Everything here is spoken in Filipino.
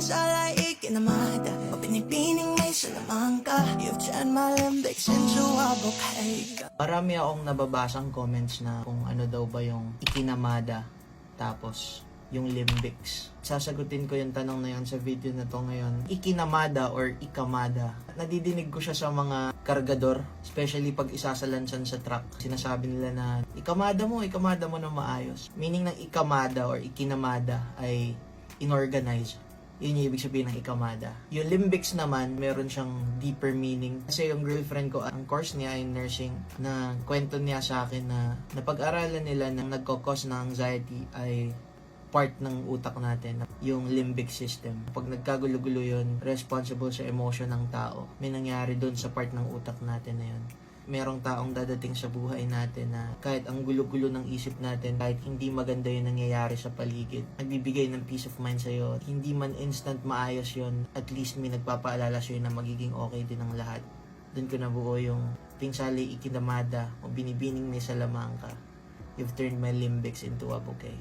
Pinsala'y ikinamada o binibining may salamangka. You've turned my limbics into a bouquet. Marami akong nababasang comments na kung ano daw ba yung ikinamada tapos yung limbics. Sasagutin ko yung tanong na yun sa video na to ngayon. Ikinamada or ikamada. Nadidinig ko siya sa mga kargador, especially pag isasalansan sa truck. Sinasabi nila na ikamada mo na maayos. Meaning ng ikamada or ikinamada ay inorganize. Yun yung ibig sabihin ng ikamada. Yung limbics naman, meron siyang deeper meaning. Kasi yung girlfriend ko, ang course niya ay nursing, na kwento niya sa akin na napag-aralan nila na nagkakos ng anxiety ay part ng utak natin, yung limbic system. Pag nagkagulo-gulo yun, responsible sa emotion ng tao. May nangyari dun sa part ng utak natin na yun. Merong taong dadating sa buhay natin na kahit ang gulo-gulo ng isip natin, kahit hindi maganda yung nangyayari sa paligid, nagbibigay ng peace of mind sa'yo. Hindi man instant maayos yun, at least may nagpapaalala sa'yo na magiging okay din ang lahat. Doon ko nabuo yung pinsala'y ikinamada o binibining may salamangka. You've turned my limbics into a bouquet.